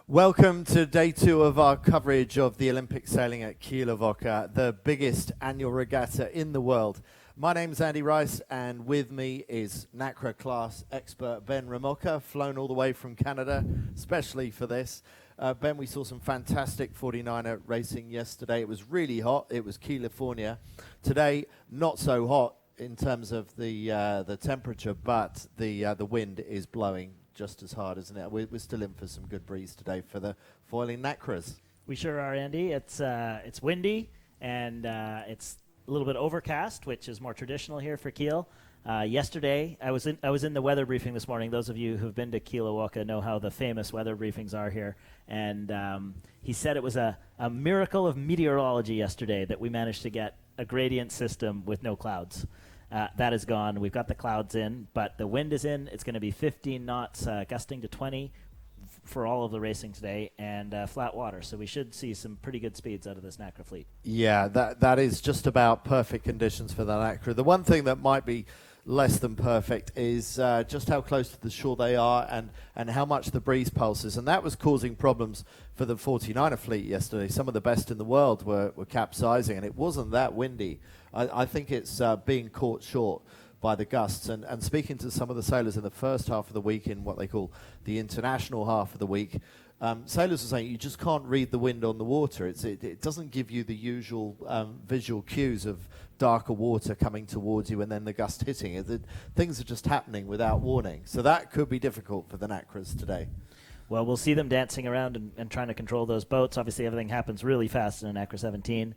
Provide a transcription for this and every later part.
Welcome to day 2 of our coverage of the Olympic sailing at Kieler, Woche, the biggest annual regatta in the world. My name's Andy Rice, and with me is Nacra class expert Ben Ramoka, flown all the way from Canada, especially for this. Ben, we saw some fantastic 49er racing yesterday. It was really hot. It was California. Today, not so hot in terms of the temperature, but the wind is blowing just as hard, isn't it? We're still in for some good breeze today for the foiling Nacras. We sure are, Andy. It's windy and it's a little bit overcast, which is more traditional here for Kiel. Yesterday, I was in the weather briefing this morning. Those of you who've been to Kieler Woche know how the famous weather briefings are here. And he said it was a miracle of meteorology yesterday that we managed to get a gradient system with no clouds. That is gone. We've got the clouds in, but the wind is in. It's going to be 15 knots, gusting to 20 for all of the racing today, and flat water. So we should see some pretty good speeds out of this Nacra fleet. Yeah, that is just about perfect conditions for the Nacra. The one thing that might be less than perfect is just how close to the shore they are and how much the breeze pulses. And that was causing problems for the 49er fleet yesterday. Some of the best in the world were capsizing, and it wasn't that windy. I think it's being caught short by the gusts. And speaking to some of the sailors in the first half of the week, in what they call the international half of the week, sailors are saying you just can't read the wind on the water. It doesn't give you the usual visual cues of darker water coming towards you and then the gust hitting it. Things are just happening without warning. So that could be difficult for the Nacras today. Well, we'll see them dancing around and trying to control those boats. Obviously, everything happens really fast in a Nacra 17.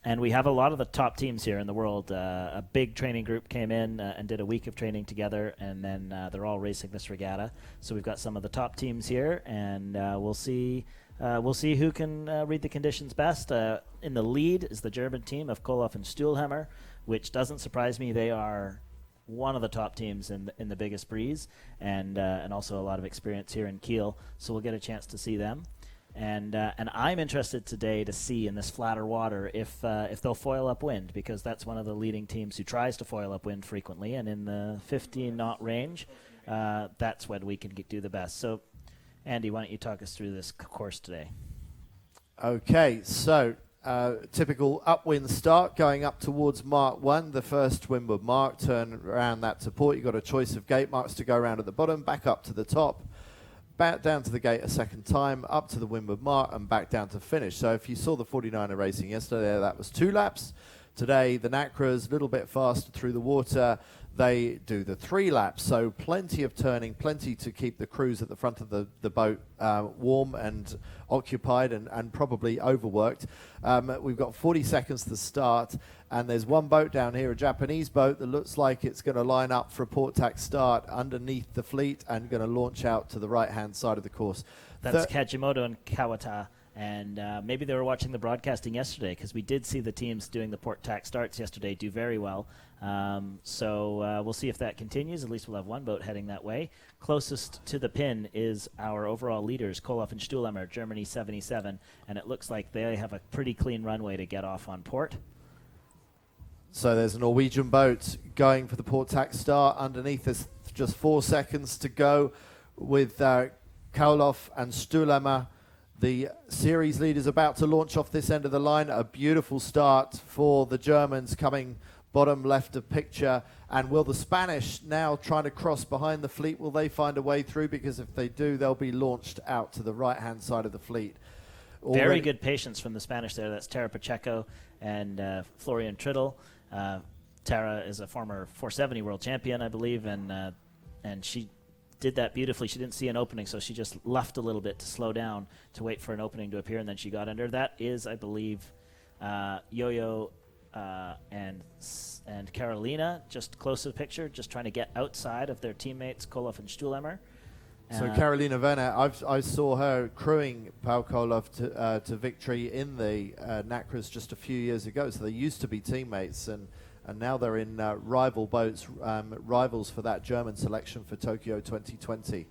And we have a lot of the top teams here in the world. A big training group came in and did a week of training together, and then they're all racing this regatta. So we've got some of the top teams here, and we'll see who can read the conditions best. In the lead is the German team of Koloff and Stuhlhammer, which doesn't surprise me. They are one of the top teams in the biggest breeze, and also a lot of experience here in Kiel. So we'll get a chance to see them. And I'm interested today to see in this flatter water if they'll foil upwind, because that's one of the leading teams who tries to foil upwind frequently. And in the 15 knot range, that's when we can do the best. So, Andy, why don't you talk us through this course today? Okay, so typical upwind start going up towards Mark 1, the first windward mark. Turn around that to port. You've got a choice of gate marks to go around at the bottom, back up to the top, back down to the gate a second time, up to the windward mark, and back down to finish. So if you saw the 49er racing yesterday, that was 2 laps. Today, the Nacras, a little bit faster through the water. They do the 3 laps, so plenty of turning, plenty to keep the crews at the front of the boat warm and occupied and probably overworked. We've got 40 seconds to start, and there's one boat down here, a Japanese boat, that looks like it's going to line up for a port tack start underneath the fleet and going to launch out to the right-hand side of the course. That's Kajimoto and Kawata. And maybe they were watching the broadcasting yesterday, because we did see the teams doing the port tack starts yesterday do very well. So we'll see if that continues. At least we'll have one boat heading that way. Closest to the pin is our overall leaders, Koloff and Stuhlhammer, Germany 77. And it looks like they have a pretty clean runway to get off on port. So there's a Norwegian boat going for the port tack start. Underneath, there's just 4 seconds to go with Koloff and Stuhlhammer. The series leaders about to launch off this end of the line. A beautiful start for the Germans coming bottom left of picture. And will the Spanish, now trying to cross behind the fleet, will they find a way through? Because if they do, they'll be launched out to the right-hand side of the fleet. Very good patience from the Spanish there. That's Tara Pacheco and Florian Triddle. Tara is a former 470 world champion, I believe, and she did that beautifully. She didn't see an opening, so she just left a little bit to slow down to wait for an opening to appear, and then she got under. That is, I believe, Yo-Yo and Carolina, just close to the picture, just trying to get outside of their teammates, Koloff and Stuhlhammer. So Carolina Werner, I saw her crewing Paul Koloff to victory in the Nacras just a few years ago. So they used to be teammates, and now they're in rival boats, rivals for that German selection for Tokyo 2020.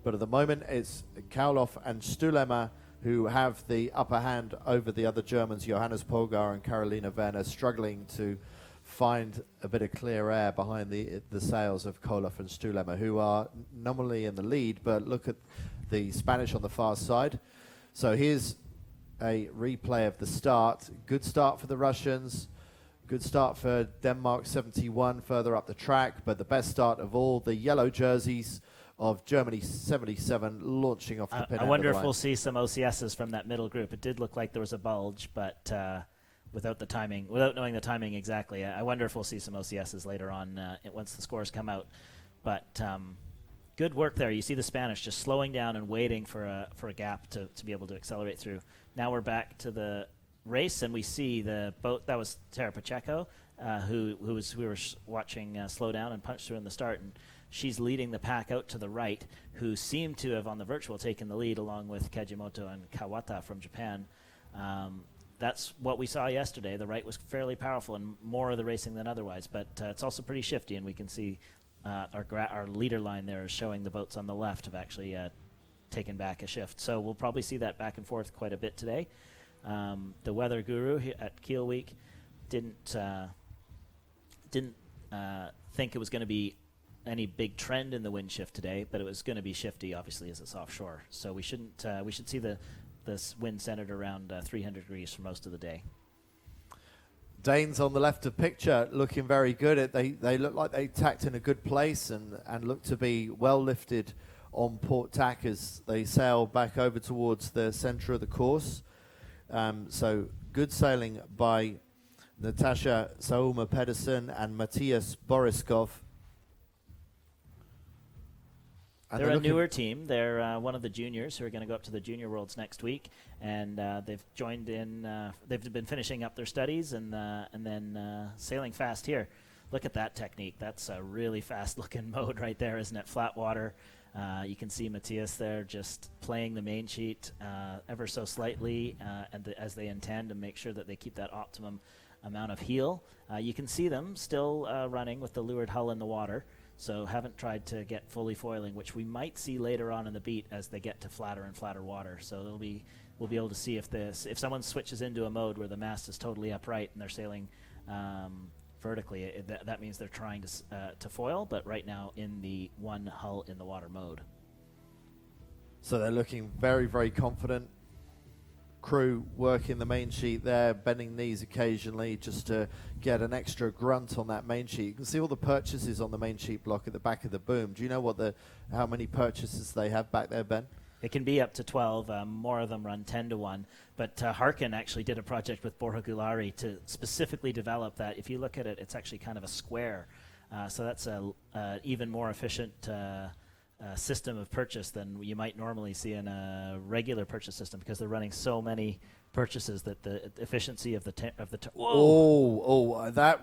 But at the moment, it's Koloff and Stuhlhammer who have the upper hand over the other Germans, Johannes Polgar and Carolina Werner, struggling to find a bit of clear air behind the sails of Koloff and Stuhlhammer, who are nominally in the lead, but look at the Spanish on the far side. So here's a replay of the start. Good start for the Russians. Good start for Denmark 71 further up the track, but the best start of all, the yellow jerseys of Germany 77 launching off the pin. I wonder if we'll see some OCSs from that middle group. It did look like there was a bulge, but without knowing the timing exactly, I wonder if we'll see some OCSs later on once the scores come out. But good work there. You see the Spanish just slowing down and waiting for a gap to be able to accelerate through. Now we're back to the race, and we see the boat. That was Tara Pacheco, who we were watching slow down and punch through in the start, and she's leading the pack out to the right, who seemed to have on the virtual taken the lead along with Kajimoto and Kawata from Japan. That's what we saw yesterday. The right was fairly powerful and more of the racing than otherwise, but it's also pretty shifty, and we can see our leader line there is showing the boats on the left have actually taken back a shift. So we'll probably see that back and forth quite a bit today. The weather guru at Kiel Week didn't think it was going to be any big trend in the wind shift today, but it was going to be shifty, obviously, as it's offshore. So we should see this wind centered around 300 degrees for most of the day. Danes on the left of picture looking very good. They look like they tacked in a good place and look to be well lifted on port tack as they sail back over towards the center of the course. So good sailing by Natasha Sauma Pedersen and Matthias Boriskov. They're a newer team. They're one of the juniors who are going to go up to the Junior Worlds next week, and they've joined in. They've been finishing up their studies and then sailing fast here. Look at that technique. That's a really fast-looking mode right there, isn't it? Flat water. You can see Matthias there just playing the main sheet ever so slightly as they intend to make sure that they keep that optimum amount of heel. You can see them still running with the leeward hull in the water, so haven't tried to get fully foiling, which we might see later on in the beat as they get to flatter and flatter water. So we'll be able to see if someone switches into a mode where the mast is totally upright and they're sailing vertically, that means they're trying to foil, but right now in the one hull in the water mode. So they're looking very, very confident. Crew working the main sheet there, bending knees occasionally just to get an extra grunt on that main sheet. You can see all the purchases on the main sheet block at the back of the boom. Do you know how many purchases they have back there, Ben? It can be up to 12. More of them run 10 to 1. But Harkin actually did a project with Borja Gulari to specifically develop that. If you look at it, it's actually kind of a square. So that's an even more efficient system of purchase than you might normally see in a regular purchase system, because they're running so many purchases that the efficiency of that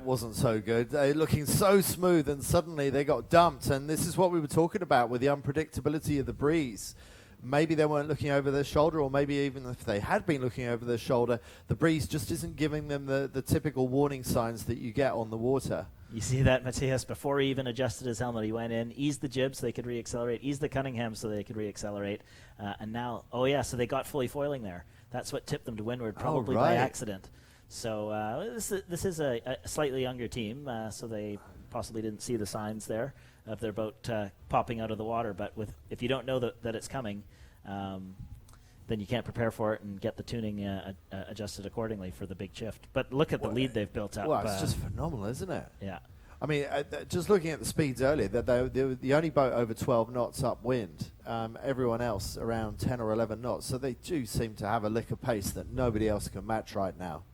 wasn't so good. They're looking so smooth, and suddenly they got dumped. And this is what we were talking about with the unpredictability of the breeze. Maybe they weren't looking over their shoulder, or maybe even if they had been looking over their shoulder, the breeze just isn't giving them the typical warning signs that you get on the water. You see that, Matthias, before he even adjusted his helmet, he went in, eased the jib so they could reaccelerate, eased the Cunningham so they could reaccelerate, and now, so they got fully foiling there. That's what tipped them to windward, probably by accident. So this is a slightly younger team, so they possibly didn't see the signs there of their boat popping out of the water. But if you don't know that it's coming, then you can't prepare for it and get the tuning adjusted accordingly for the big shift. But look at the lead they've built up. Well, it's just phenomenal, isn't it? Yeah. I mean, just looking at the speeds earlier, that they were the only boat over 12 knots upwind. Everyone else around 10 or 11 knots. So they do seem to have a lick of pace that nobody else can match right now.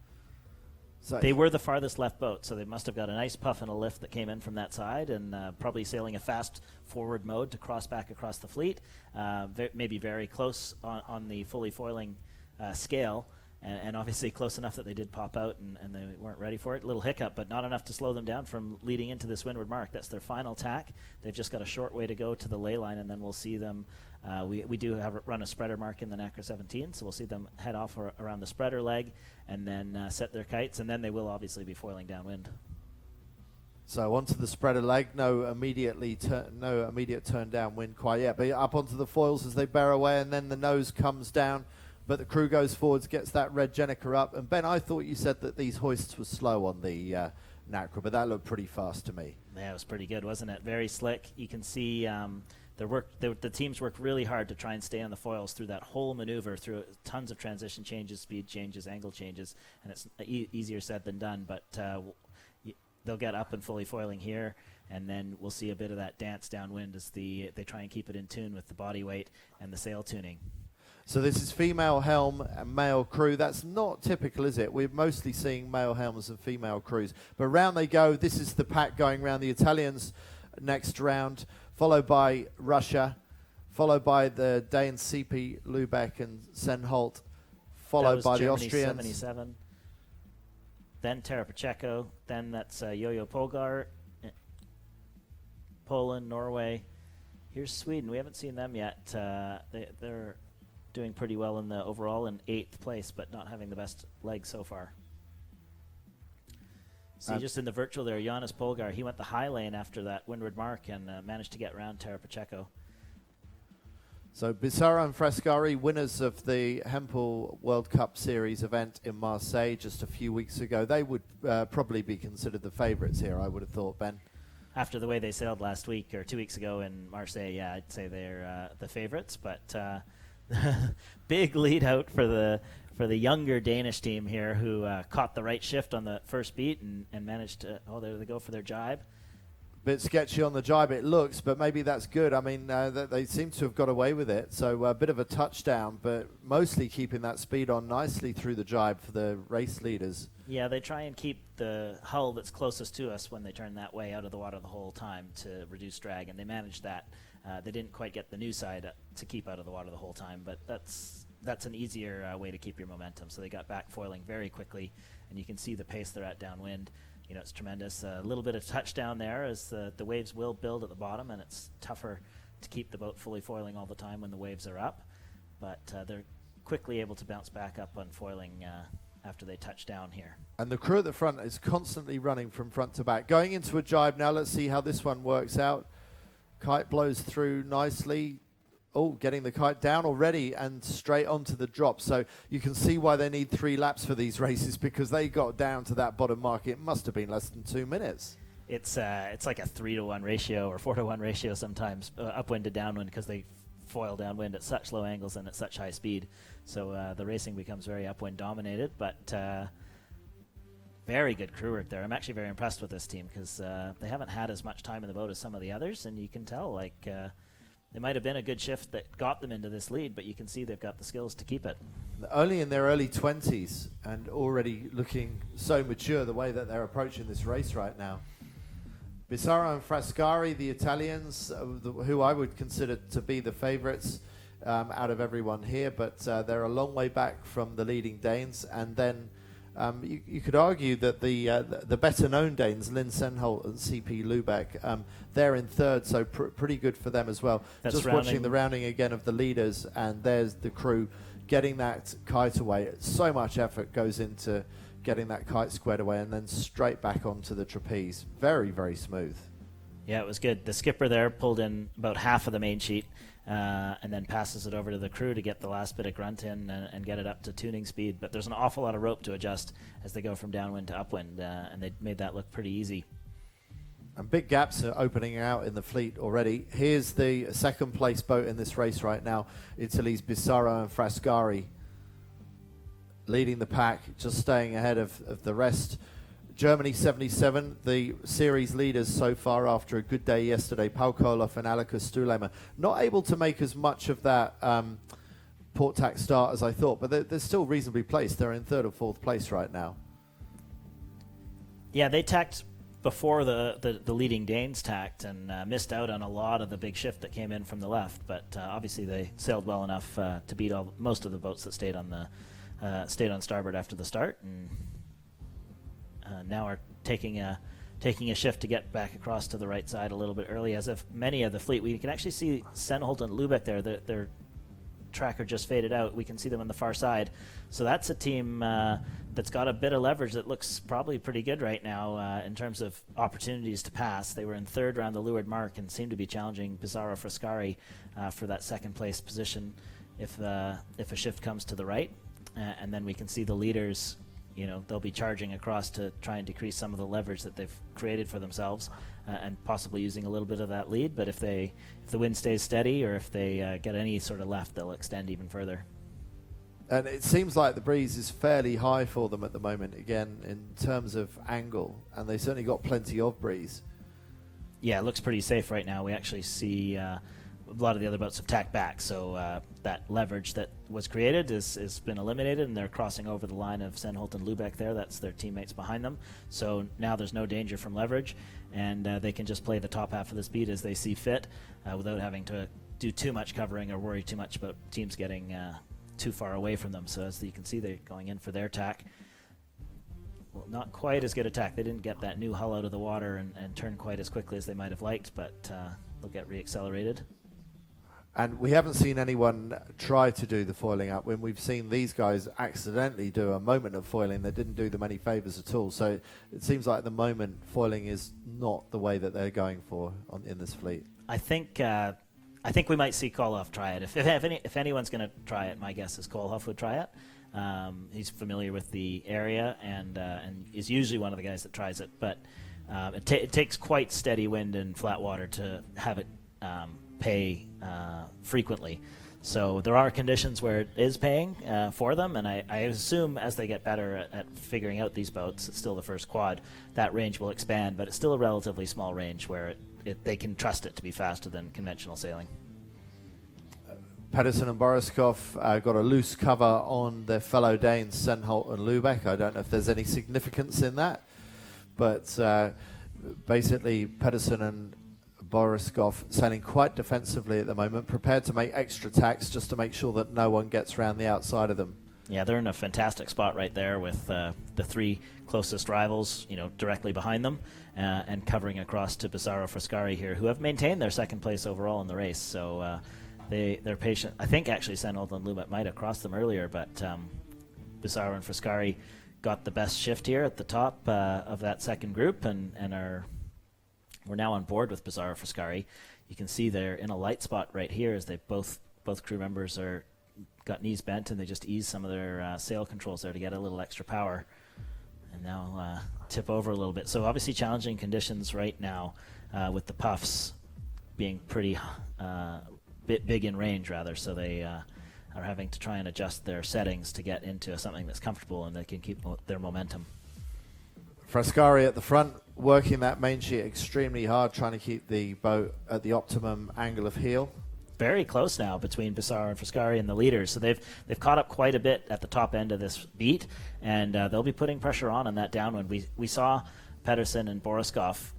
So they were the farthest left boat, so they must have got a nice puff and a lift that came in from that side, and probably sailing a fast forward mode to cross back across the fleet, maybe very close on the fully foiling scale, and obviously close enough that they did pop out and they weren't ready for it. Little hiccup, but not enough to slow them down from leading into this windward mark. That's their final tack. They've just got a short way to go to the ley line, and then we'll see them. We do run a spreader mark in the Nacra 17, so we'll see them head off around the spreader leg and then set their kites, and then they will obviously be foiling downwind. So onto the spreader leg, no immediate turn downwind quite yet, but up onto the foils as they bear away, and then the nose comes down, but the crew goes forwards, gets that red Jenica up. And Ben, I thought you said that these hoists were slow on the Nacra, but that looked pretty fast to me. Yeah, it was pretty good, wasn't it? Very slick. You can see the teams work really hard to try and stay on the foils through that whole maneuver, through tons of transition changes, speed changes, angle changes, and it's easier said than done. But they'll get up and fully foiling here, and then we'll see a bit of that dance downwind as they try and keep it in tune with the body weight and the sail tuning. So this is female helm and male crew. That's not typical, is it? We're mostly seeing male helms and female crews. But round they go. This is the pack going round. The Italians next round, followed by Russia, followed by the Danes CP Lubeck and Senholt, followed by Germany, the Austrians. 77. Then Tara Pacheco. Then that's Yo-Yo Polgar, Poland, Norway. Here's Sweden. We haven't seen them yet. They're doing pretty well in the overall in 8th place, but not having the best leg so far. See, just in the virtual there, Jonas Polgar, he went the high lane after that windward mark and managed to get around Tara Pacheco. So Bissara and Frescari, winners of the Hempel World Cup Series event in Marseille just a few weeks ago. They would probably be considered the favourites here, I would have thought, Ben. After the way they sailed last week or 2 weeks ago in Marseille, yeah, I'd say they're the favourites. But big lead out for the younger Danish team here, who caught the right shift on the first beat and managed to, there they go for their jibe. Bit sketchy on the jibe it looks, but maybe that's good. I mean, they seem to have got away with it. So a bit of a touchdown, but mostly keeping that speed on nicely through the jibe for the race leaders. Yeah, they try and keep the hull that's closest to us when they turn that way out of the water the whole time to reduce drag, and they managed that. They didn't quite get the new side to keep out of the water the whole time, but that's an easier way to keep your momentum. So they got back foiling very quickly, and you can see the pace they're at downwind. You know, it's tremendous. A little bit of touchdown there as the waves will build at the bottom, and it's tougher to keep the boat fully foiling all the time when the waves are up. But they're quickly able to bounce back up on foiling after they touch down here. And the crew at the front is constantly running from front to back. Going into a jibe now, let's see how this one works out. Kite blows through nicely. Oh, getting the kite down already and straight onto the drop. So you can see why they need 3 laps for these races, because they got down to that bottom mark. It must have been less than 2 minutes. It's like a 3-to-1 ratio or 4-to-1 ratio sometimes, upwind to downwind, because they foil downwind at such low angles and at such high speed. So the racing becomes very upwind dominated, but very good crew work there. I'm actually very impressed with this team, because they haven't had as much time in the boat as some of the others, and you can tell they might have been a good shift that got them into this lead, but you can see they've got the skills to keep it. Only in their early 20s and already looking so mature the way that they're approaching this race right now. Bissara and Frascari, the Italians, who I would consider to be the favourites out of everyone here, but they're a long way back from the leading Danes. And then you could argue that the better-known Danes, Lynn Senholt and CP Lubeck, they're in third, so pretty good for them as well. That's just watching the rounding again of the leaders, and there's the crew getting that kite away. So much effort goes into getting that kite squared away and then straight back onto the trapeze. Very, very smooth. Yeah, it was good. The skipper there pulled in about half of the main sheet and then passes it over to the crew to get the last bit of grunt in and get it up to tuning speed. But there's an awful lot of rope to adjust as they go from downwind to upwind, and they made that look pretty easy. And big gaps are opening out in the fleet already. Here's the second place boat in this race right now, Italy's Bissaro and Frascari, leading the pack, just staying ahead of the rest. Germany 77, the series leaders so far after a good day yesterday, Paul Koloff and Alika Stulema. Not able to make as much of that port tack start as I thought, but they're still reasonably placed. They're in third or fourth place right now. Yeah, they tacked before the leading Danes tacked and missed out on a lot of the big shift that came in from the left, but obviously they sailed well enough to beat most of the boats that stayed on starboard after the start, and now are taking a shift to get back across to the right side a little bit early. As of many of the fleet, we can actually see Senholt and Lubeck there. Their tracker just faded out. We can see them on the far side. So that's a team that's got a bit of leverage that looks probably pretty good right now in terms of opportunities to pass. They were in third around the leeward mark and seem to be challenging Pizarro Frascari for that second place position if a shift comes to the right. And then we can see the leaders they'll be charging across to try and decrease some of the leverage that they've created for themselves, and possibly using a little bit of that lead. But if the wind stays steady, or if they get any sort of left, they'll extend even further. And it seems like the breeze is fairly high for them at the moment, again, in terms of angle, and they certainly got plenty of breeze. Yeah, it looks pretty safe right now. We actually see a lot of the other boats have tacked back, so that leverage that was created has been eliminated, and they're crossing over the line of Senholt and Lubeck there. That's their teammates behind them. So now there's no danger from leverage, and they can just play the top half of the speed as they see fit, without having to do too much covering or worry too much about teams getting too far away from them. So as you can see, they're going in for their tack. Well, not quite as good a tack. They didn't get that new hull out of the water and turn quite as quickly as they might have liked, but they'll get reaccelerated. And we haven't seen anyone try to do the foiling up when we've seen these guys accidentally do a moment of foiling that didn't do them any favors at all. So it seems like at the moment foiling is not the way that they're going for in this fleet. I think we might see Koloff try it. If anyone's going to try it, my guess is Koloff would try it. He's familiar with the area and is usually one of the guys that tries it. But it takes quite steady wind and flat water to have it pay frequently. So there are conditions where it is paying for them, and I assume as they get better at figuring out these boats, it's still the first quad, that range will expand, but it's still a relatively small range where they can trust it to be faster than conventional sailing. Pedersen and Boriskov got a loose cover on their fellow Danes, Senholt and Lubeck. I don't know if there's any significance in that, but basically Pedersen and Boriskov sailing quite defensively at the moment, prepared to make extra tacks just to make sure that no one gets around the outside of them. Yeah, they're in a fantastic spot right there with the three closest rivals, directly behind them, and covering across to Pissarro Frascari here, who have maintained their second place overall in the race. So they're patient. I think actually Senholt and Lubeck might have crossed them earlier, but Pissarro and Frascari got the best shift here at the top of that second group, and we're now on board with Pissarro Frascari. You can see they're in a light spot right here as they both crew members got knees bent, and they just ease some of their sail controls there to get a little extra power, and now tip over a little bit. So obviously challenging conditions right now, with the puffs being pretty big in range rather, so they are having to try and adjust their settings to get into something that's comfortable and they can keep their momentum. Frascari at the front, working that main sheet extremely hard, trying to keep the boat at the optimum angle of heel. Very close now between Pissarro and Frascari and the leaders, so they've caught up quite a bit at the top end of this beat, and they'll be putting pressure on that downwind. We saw Pedersen and Boriskov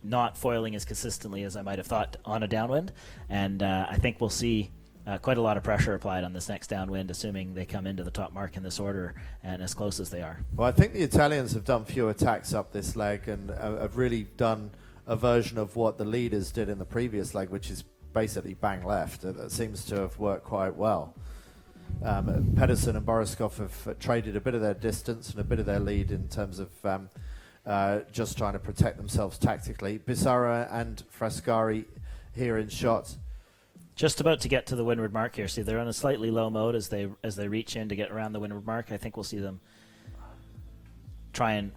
not foiling as consistently as I might have thought on a downwind, and I think we'll see quite a lot of pressure applied on this next downwind, assuming they come into the top mark in this order and as close as they are. Well, I think the Italians have done few attacks up this leg and have really done a version of what the leaders did in the previous leg, which is basically bang left. That seems to have worked quite well. Pedersen and Boriskov have traded a bit of their distance and a bit of their lead in terms of just trying to protect themselves tactically. Pissarro and Frascari here in shot. Just about to get to the windward mark here. See, they're on a slightly low mode as they reach in to get around the windward mark. I think we'll see them try and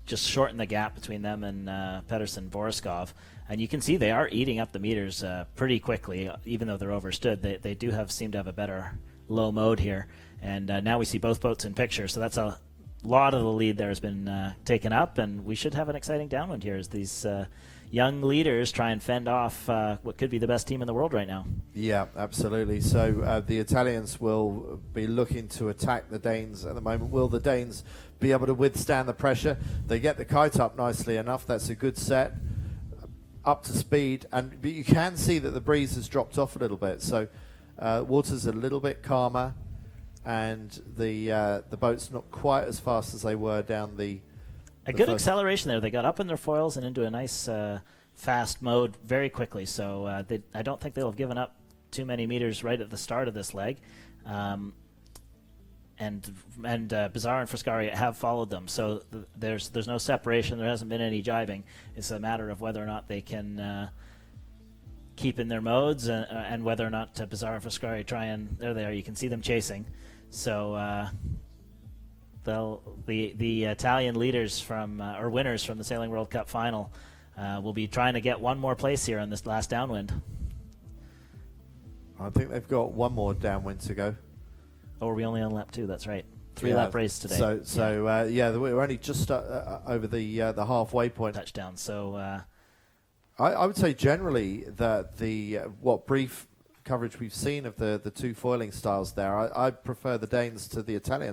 just shorten the gap between them and Pedersen and Boriskov. And you can see they are eating up the meters pretty quickly, even though they're overstood. They do seem to have a better low mode here. And now we see both boats in picture, so that's a lot of the lead there has been taken up, and we should have an exciting downwind here as these young leaders try and fend off what could be the best team in the world right now. Yeah, absolutely. So the Italians will be looking to attack the Danes at the moment. Will the Danes be able to withstand the pressure? They get the kite up nicely enough. That's a good set. Up to speed. But you can see that the breeze has dropped off a little bit. So water's a little bit calmer, and the boat's not quite as fast as they were down the good acceleration there. They got up in their foils and into a nice fast mode very quickly. So I don't think they'll have given up too many meters right at the start of this leg. And Pissarro and Frascari have followed them. So there's no separation. There hasn't been any jibing. It's a matter of whether or not they can keep in their modes and whether or not Pissarro and Frascari try and... There they are. You can see them chasing. So... the Italian leaders from or winners from the Sailing World Cup final will be trying to get one more place here on this last downwind. I think they've got one more downwind to go. Oh, are we only on lap 2? That's right. 3-lap race today. We're only just over the halfway point. Touchdown. So I would say generally that what brief coverage we've seen of the two foiling styles there, I prefer the Danes to the Italians.